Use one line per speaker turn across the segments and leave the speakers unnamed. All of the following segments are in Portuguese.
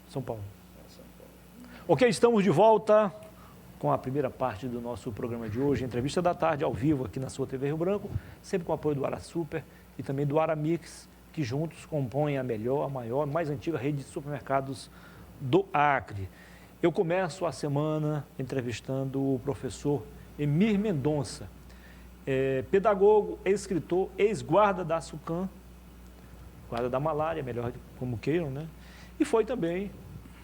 São Paulo. Ok, estamos de volta com a primeira parte do nosso programa de hoje, Entrevista da Tarde, ao vivo aqui na sua TV Rio Branco, sempre com o apoio do Ara Super e também do Aramix, que juntos compõem a melhor, a maior, mais antiga rede de supermercados do Acre. Eu começo a semana entrevistando o professor Emir Mendonça, pedagogo, escritor, ex-guarda da SUCAM, guarda da malária, melhor como queiram, né? E foi também,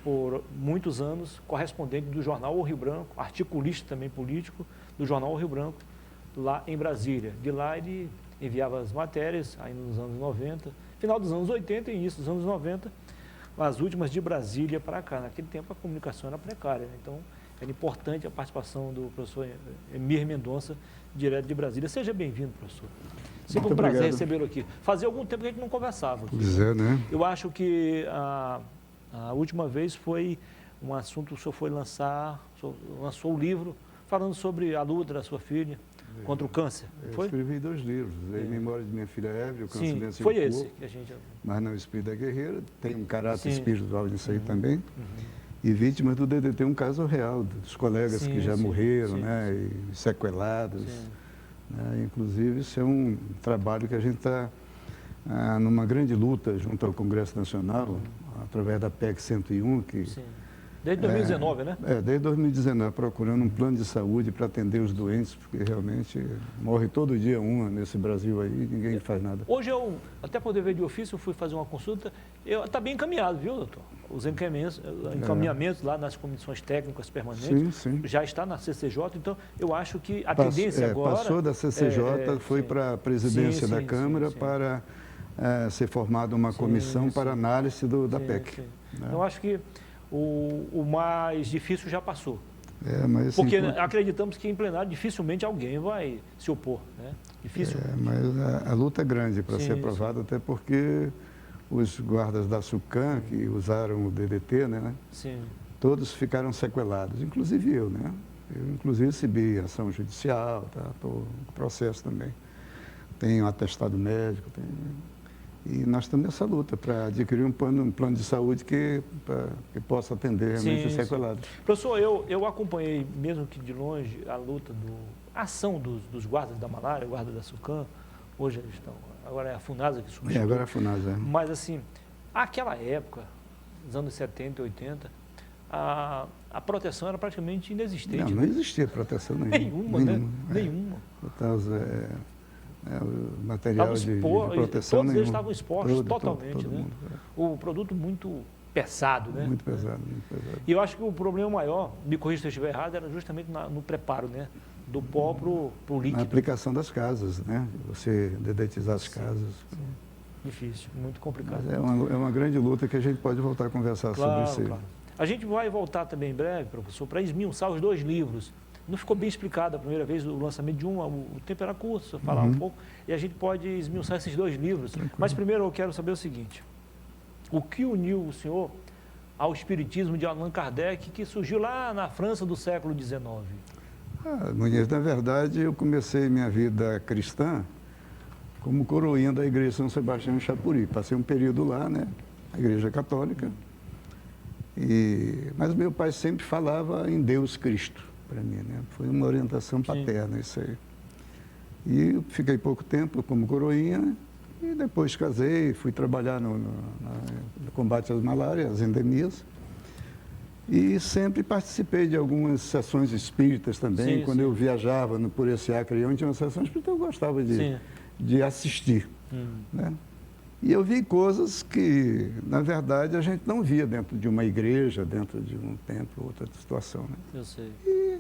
por muitos anos, correspondente do jornal O Rio Branco, articulista também político do jornal O Rio Branco, lá em Brasília. De lá ele enviava as matérias, aí nos anos 90, final dos anos 80 e início dos anos 90, as últimas de Brasília para cá. Naquele tempo a comunicação era precária, né? Então era importante a participação do professor Emir Mendonça, direto de Brasília. Seja bem-vindo, professor. Sempre um prazer recebê-lo aqui. Fazia algum tempo que a gente não conversava.
Pois é, né?
Eu acho que a última vez foi um assunto, o senhor foi lançou o livro falando sobre a luta da sua filha contra o câncer.
Eu escrevi 2 livros, Em Memória de Minha Filha Eve, O Câncer
Sim,
Venceu
foi
o
esse
Corpo,
que a gente...
Mas Não Espírito da Guerreira, tem um caráter
Sim.
espiritual nisso aí também. E Vítimas do DDT, um caso real dos colegas que já morreram, né, e sequelados. Né, inclusive, isso é um trabalho que a gente está numa grande luta junto ao Congresso Nacional, através da PEC 101, que...
Desde 2019, né?
Desde 2019, procurando um plano de saúde para atender os doentes, porque realmente morre todo dia nesse Brasil aí e ninguém faz nada.
Hoje eu, até por dever de ofício, fui fazer uma consulta, está bem encaminhado, viu, doutor? Os encaminhamentos lá nas comissões técnicas permanentes, já está na CCJ, então eu acho que a tendência agora...
Passou da CCJ, foi para a presidência da Câmara para ser formada uma comissão para análise da PEC.
Né? Eu acho que o mais difícil já passou.
Mas, assim,
porque acreditamos que em plenário dificilmente alguém vai se opor. Né? Dificilmente.
Mas a luta é grande para ser aprovada, até porque os guardas da SUCAM, que usaram o DDT, né? Todos ficaram sequelados, inclusive eu. Né? Eu, inclusive, recebi ação judicial, estou no processo também. Tenho atestado médico, e nós estamos nessa luta para adquirir um plano de saúde que possa atender realmente os sequelados.
Professor, eu acompanhei, mesmo que de longe, a luta, a ação dos guardas da malária, guarda da SUCAM. Hoje eles estão, agora é a FUNASA que surgiu.
Agora é a FUNASA.
Mas assim, aquela época, nos anos 70 e 80, a proteção era praticamente inexistente.
Não existia proteção nenhuma.
Nenhuma.
O material de proteção
todos eles estavam expostos totalmente, todo
né?
O produto muito pesado, né?
Muito pesado, muito pesado.
E eu acho que o problema maior, me corrija se eu estiver errado, era justamente no preparo, né? Do pó para o líquido.
Na aplicação das casas, né? Você dedetizar as casas.
Difícil, muito complicado.
Mas é uma grande luta que a gente pode voltar a conversar sobre isso.
Claro. A gente vai voltar também em breve, professor, para esmiuçar os 2 livros. Não ficou bem explicado a primeira vez o lançamento de o tempo era curto, só falar um pouco, e a gente pode esmiuçar esses 2 livros. Tranquilo. Mas primeiro eu quero saber o seguinte, o que uniu o senhor ao espiritismo de Allan Kardec, que surgiu lá na França do século XIX?
Muniz, na verdade, eu comecei minha vida cristã como coroinha da Igreja São Sebastião em Chapuri. Passei um período lá, né, na Igreja Católica, mas meu pai sempre falava em Deus Cristo. Para mim, né? Foi uma orientação paterna isso aí. E eu fiquei pouco tempo como coroinha e depois casei, fui trabalhar no combate às malárias, às endemias. E sempre participei de algumas sessões espíritas também. Quando eu viajava por esse Acre, onde tinha uma sessão espírita, eu gostava de assistir. Né? E eu vi coisas que, na verdade, a gente não via dentro de uma igreja, dentro de um templo, outra situação. Né?
Eu sei.
E,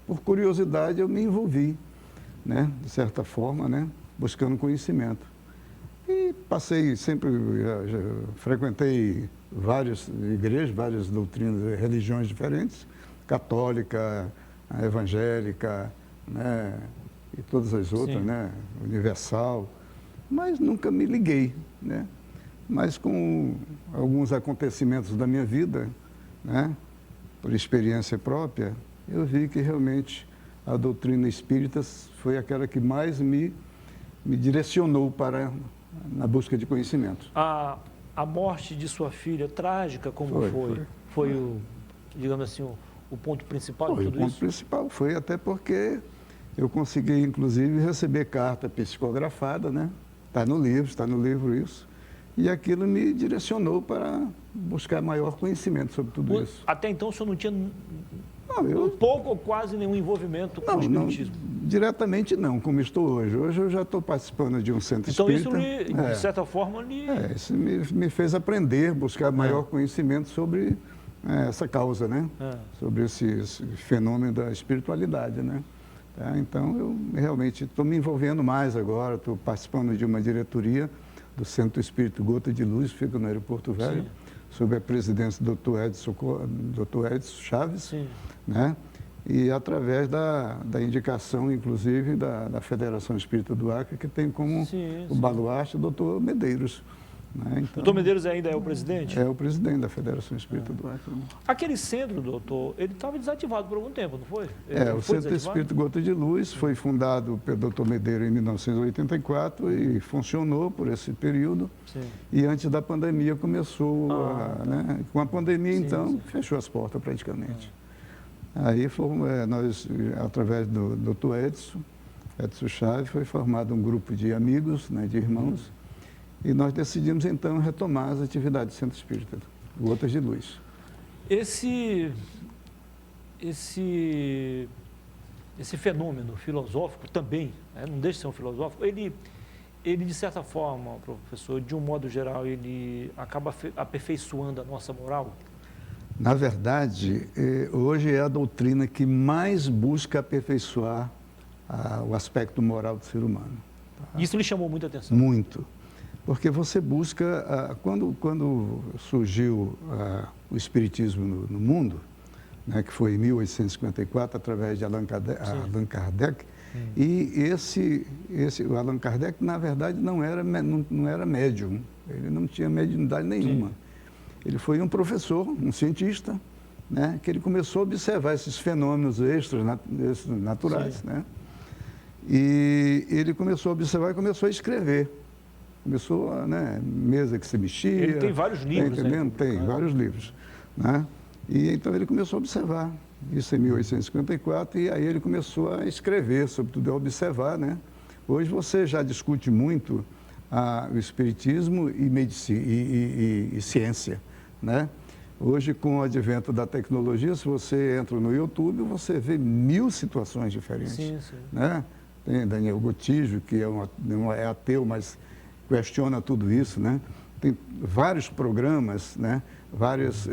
por curiosidade, eu me envolvi, né? De certa forma, né? Buscando conhecimento. E passei sempre, já frequentei várias igrejas, várias doutrinas, religiões diferentes, católica, evangélica, né? E todas as outras, né? Universal. Mas nunca me liguei, né? Mas com alguns acontecimentos da minha vida, né? Por experiência própria, eu vi que realmente a doutrina espírita foi aquela que mais me direcionou na busca de conhecimento.
A a morte de sua filha, trágica como foi o, digamos assim, o ponto principal de tudo isso?
O ponto principal foi até porque eu consegui, inclusive, receber carta psicografada, né? Está no livro isso. E aquilo me direcionou para buscar maior conhecimento sobre tudo isso.
Até então o senhor não tinha
eu...
pouco ou quase nenhum envolvimento com o espiritismo?
Não, diretamente não, como estou hoje. Hoje eu já estou participando de um centro
então,
espírita.
Então isso, de certa forma,
isso me fez aprender, buscar maior conhecimento sobre essa causa, né? Sobre esse fenômeno da espiritualidade, né? Então, eu realmente estou me envolvendo mais agora, estou participando de uma diretoria do Centro Espírito Gota de Luz, fica no Aeroporto Velho, sob a presidência do Dr. Edson Chaves, né? E através da indicação, inclusive, da Federação Espírita do Acre, que tem como o baluarte o Dr. Medeiros. Né? Então,
o Dr. Medeiros ainda é o presidente?
É o presidente da Federação Espírita do Acre.
Aquele centro, doutor, ele estava desativado por algum tempo, não foi?
O Centro Espírito Gota de Luz foi fundado pelo Dr. Medeiros em 1984 e funcionou por esse período. E antes da pandemia começou, né? Com a pandemia, então, fechou as portas praticamente. Aí, nós, através do Dr. Edson Chaves, foi formado um grupo de amigos, né, de irmãos, e nós decidimos, então, retomar as atividades do Centro Espírita, Gotas de Luz.
Esse fenômeno filosófico também, não deixa de ser um filosófico, ele, de certa forma, professor, de um modo geral, ele acaba aperfeiçoando a nossa moral?
Na verdade, hoje é a doutrina que mais busca aperfeiçoar o aspecto moral do ser humano. Tá?
Isso lhe chamou muita atenção?
Muito. Porque você busca, quando surgiu o Espiritismo no mundo, né, que foi em 1854, através de Allan Kardec, e o Allan Kardec, na verdade, não era médium, ele não tinha mediunidade nenhuma. Ele foi um professor, um cientista, né, que ele começou a observar esses fenômenos extras naturais. Né? E ele começou a observar e começou a escrever. Começou, né, mesa que se mexia.
Ele tem vários livros.
Entendendo? Tem vários livros. Né? E então ele começou a observar. Isso em 1854, e aí ele começou a escrever, sobretudo a observar. Né? Hoje você já discute muito o espiritismo e medicina e ciência. Né? Hoje, com o advento da tecnologia, se você entra no YouTube, você vê 1000 situações diferentes. Né? Tem Daniel Gotijo, que é ateu, mas questiona tudo isso, né? Tem vários programas, né? Vários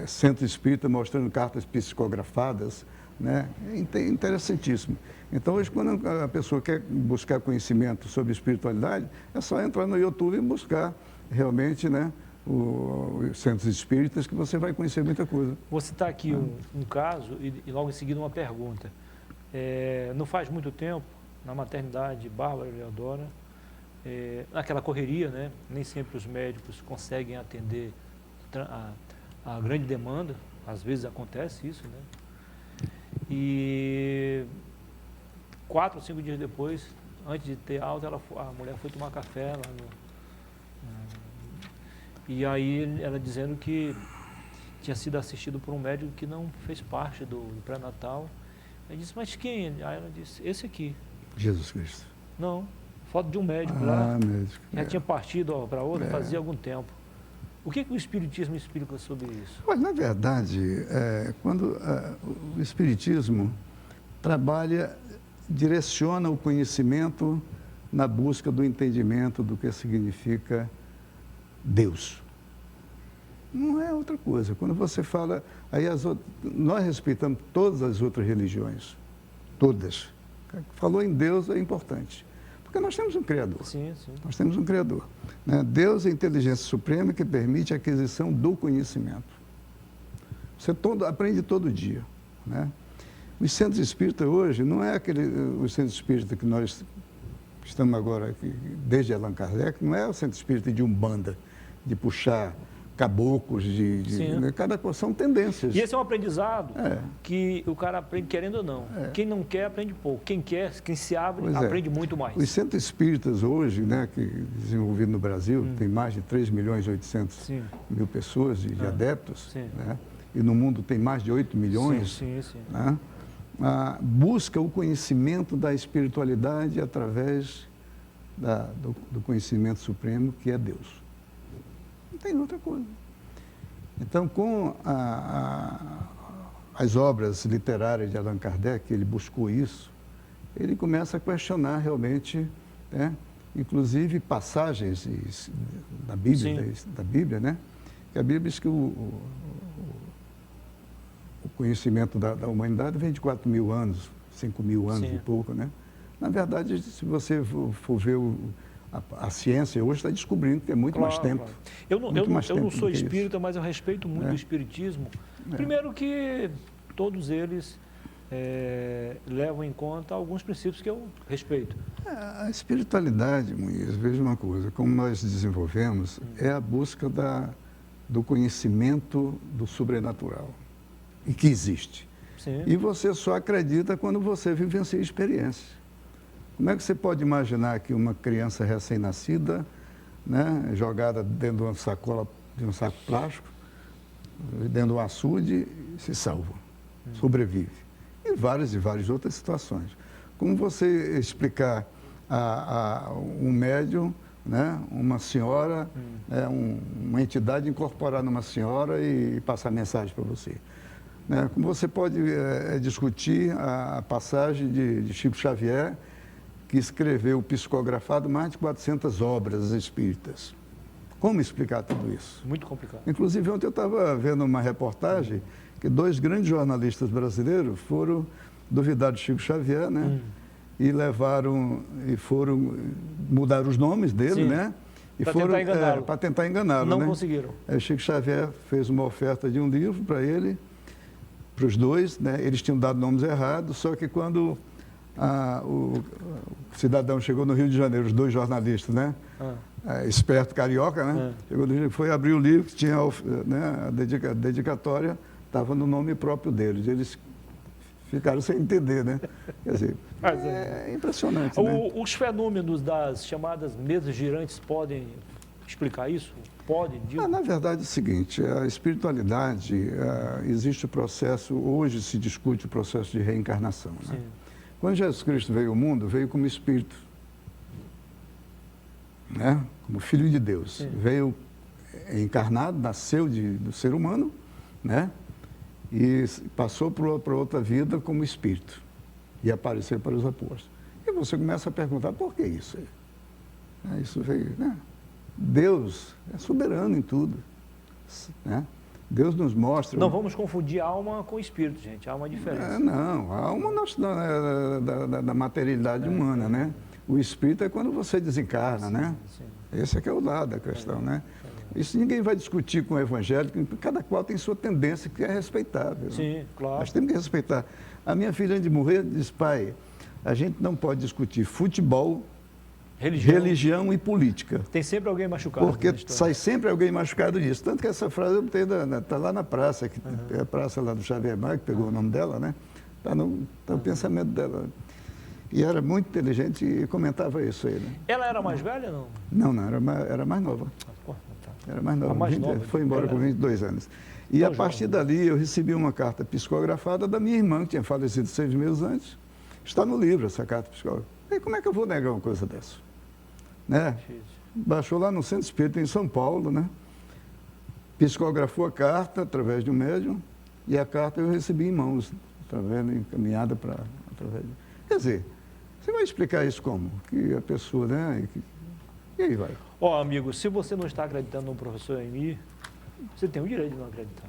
centros espíritas mostrando cartas psicografadas, né? É interessantíssimo. Então, hoje, quando a pessoa quer buscar conhecimento sobre espiritualidade, é só entrar no YouTube e buscar realmente, né, os centros espíritas, que você vai conhecer muita coisa.
Vou citar aqui um caso e logo em seguida uma pergunta. Não faz muito tempo, na maternidade Bárbara Leodora, naquela correria, né? Nem sempre os médicos conseguem atender a grande demanda, às vezes acontece isso, né? E 4 ou 5 dias depois, antes de ter alta, a mulher foi tomar café lá e aí ela dizendo que tinha sido assistido por um médico que não fez parte do pré-natal. Eu disse, mas quem? Aí ela disse, esse aqui.
Jesus Cristo.
Não, foto de um médico lá.
Médico.
Já tinha partido para outra fazia algum tempo. O que o Espiritismo explica sobre isso?
Olha, na verdade, quando o Espiritismo direciona o conhecimento na busca do entendimento do que significa Deus. Não é outra coisa. Quando você fala, nós respeitamos todas as outras religiões, todas. Falou em Deus é importante, porque nós temos um Criador.
Sim.
Nós temos um Criador. Né? Deus é a inteligência suprema que permite a aquisição do conhecimento. Você aprende todo dia. Né? Os centros espíritas hoje não é os centros espíritas que nós estamos agora aqui, desde Allan Kardec, não é o centro espírita de Umbanda, de puxar caboclos, né? Cada coisa são tendências.
E esse é um aprendizado que o cara aprende querendo ou não. Quem não quer, aprende pouco. Quem quer, quem se abre, aprende muito mais.
Os centros espíritas hoje, né, que desenvolvidos no Brasil, tem mais de 3 milhões e 800 mil pessoas de adeptos, né? E no mundo tem mais de 8 milhões. Né? Busca o conhecimento da espiritualidade através do conhecimento supremo, que é Deus. Não tem outra coisa. Então, com as obras literárias de Allan Kardec, ele buscou isso, ele começa a questionar realmente, né, inclusive passagens da Bíblia, né? Que a Bíblia diz que o conhecimento da humanidade vem de 4 mil anos, 5 mil anos e pouco, né? Na verdade, se você for ver a ciência hoje está descobrindo que é muito mais tempo.
Eu não sou espírita, mas eu respeito muito o espiritismo. Primeiro que todos eles levam em conta alguns princípios que eu respeito.
A espiritualidade, Muniz, veja uma coisa, como nós desenvolvemos, é a busca do conhecimento do sobrenatural, e que existe.
Sim.
E você só acredita quando você vivencia a experiência. Como é que você pode imaginar que uma criança recém-nascida, né, jogada dentro de uma sacola, de um saco plástico, dentro de um açude, se salva, sobrevive? E várias outras situações. Como você explicar a um médium, né, uma senhora, uma entidade incorporar numa senhora e passar mensagem para você? Né? Como você pode discutir a passagem de Chico Xavier, que escreveu psicografado mais de 400 obras espíritas? Como explicar tudo isso?
Muito complicado.
Inclusive, ontem eu estava vendo uma reportagem que 2 grandes jornalistas brasileiros foram duvidar de Chico Xavier, né? E foram mudar os nomes dele, né? E para tentar enganá-lo.
Não
né?
conseguiram.
Chico Xavier fez uma oferta de um livro para ele, para os dois, né? Eles tinham dado nomes errados, só que quando o cidadão chegou no Rio de Janeiro, os 2 jornalistas, né? Esperto carioca, né? Chegou no Rio, foi abrir o livro, tinha né, a dedicatória, estava no nome próprio deles. Eles ficaram sem entender, né? Quer dizer, é impressionante, né?
Os fenômenos das chamadas mesas girantes podem explicar isso? Podem?
Na verdade é o seguinte, a espiritualidade, existe o processo, hoje se discute o processo de reencarnação, né? Quando Jesus Cristo veio ao mundo, veio como Espírito, né? Como Filho de Deus. Sim. Veio encarnado, nasceu do ser humano, né? E passou para outra vida como Espírito. E apareceu para os apóstolos. E você começa a perguntar, por que isso? Isso veio, né? Deus é soberano em tudo, né? Deus nos mostra...
Não vamos confundir alma com espírito, gente. Há uma diferença.
Não, a alma da materialidade humana, né? O espírito é quando você desencarna, né? Esse é que é o lado da questão, né? Isso ninguém vai discutir com o evangélico, cada qual tem sua tendência que é respeitável.
Sim,
né?
claro.
Nós temos que respeitar. A minha filha, antes de morrer, disse, pai, a gente não pode discutir futebol, religião e política.
Tem sempre alguém machucado.
Porque sai sempre alguém machucado disso. Tanto que essa frase eu botei, está lá na praça, que é a praça lá do Xavier Maia, que pegou o nome dela, né? Está no pensamento dela. E era muito inteligente e comentava isso aí, né?
Ela era mais velha ou não?
Não, era mais nova. Era mais nova. Foi embora com 22 anos. E a partir dali eu recebi uma carta psicografada da minha irmã, que tinha falecido 6 meses antes. Está no livro essa carta psicografada. E como é que eu vou negar uma coisa dessa? Né? Baixou lá no Centro Espírita em São Paulo, né? Psicografou a carta através de um médium e a carta eu recebi em mãos, encaminhada através de... Quer dizer, você vai explicar isso como? Que a pessoa, né? E aí vai.
Amigo, se você não está acreditando no professor Emir, você tem o direito de não acreditar.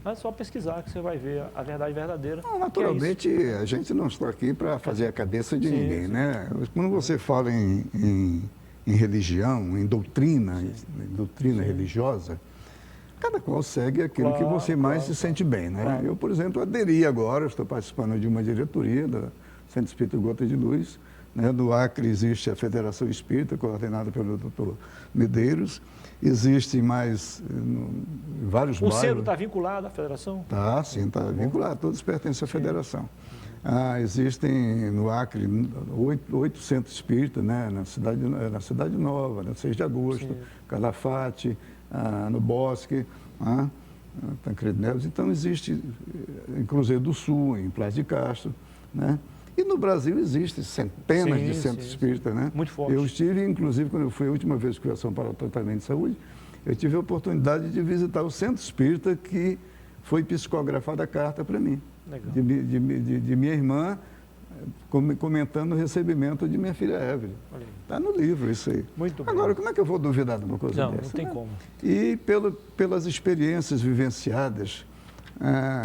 É só pesquisar que você vai ver a verdade verdadeira.
Naturalmente, a gente não está aqui para fazer a cabeça de ninguém, né? Quando você fala em religião, em doutrina religiosa, cada qual segue aquilo que você mais se sente bem, né? Claro. Eu, por exemplo, aderi agora, estou participando de uma diretoria da Centro Espírita Gota de Luz, né? No Acre existe a Federação Espírita, coordenada pelo Dr. Medeiros. Existem mais vários bairros.
O centro está vinculado à federação?
Tá, sim, está vinculado. Todos pertencem à federação. Existem no Acre 8 centros espíritas, né? Na Cidade Nova, na 6 de agosto,
Sim.
Calafate, no Bosque, Tancredo Neves. Então existe em Cruzeiro do Sul, em Plácio de Castro, né? E no Brasil existem centenas de centros espíritas, né?
Muito forte.
Eu estive, inclusive, quando eu fui a última vez que fui a São Paulo para o tratamento de saúde, eu tive a oportunidade de visitar o centro espírita que foi psicografada a carta para mim.
Legal.
De minha irmã, comentando o recebimento de minha filha Evelyn. Está no livro isso aí.
Muito bom.
Agora, como é que eu vou duvidar de uma coisa
Não,
dessa?
não tem como.
E pelas experiências vivenciadas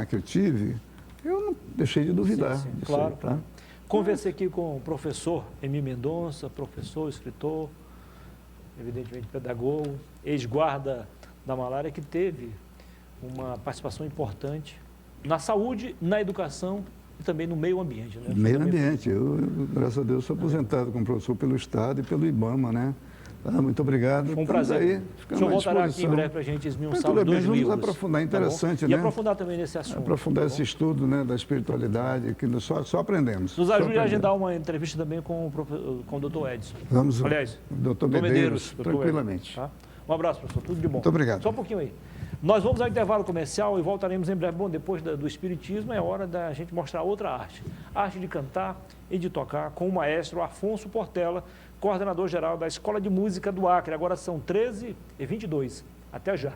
que eu tive, eu não deixei de duvidar.
Sim,
disso
claro,
aí, tá?
claro. Conversei aqui com o professor Emi Mendonça, professor, escritor, evidentemente pedagogo, ex-guarda da malária, que teve uma participação importante na saúde, na educação e também no meio ambiente. Né?
Meio ambiente. Eu, graças a Deus, sou aposentado como professor pelo Estado e pelo IBAMA, né? Muito obrigado.
Foi um prazer.
Aí,
o senhor voltará aqui em breve para a gente esmiuçar os dois livros.
Vamos aprofundar, interessante,
tá,
né?
E aprofundar também nesse assunto.
Aprofundar
tá
esse estudo, né, da espiritualidade, que só aprendemos.
Nos ajude a agendar uma entrevista também com o Dr. Edson.
Vamos,
aliás,
Dr. Medeiros, tranquilamente.
Edson, tá? Um abraço, professor. Tudo de bom.
Muito obrigado.
Só um pouquinho aí. Nós vamos ao intervalo comercial e voltaremos em breve. Bom, depois do Espiritismo é hora da gente mostrar outra arte. A arte de cantar e de tocar com o maestro Afonso Portela, coordenador geral da Escola de Música do Acre. Agora são 13h22. Até já.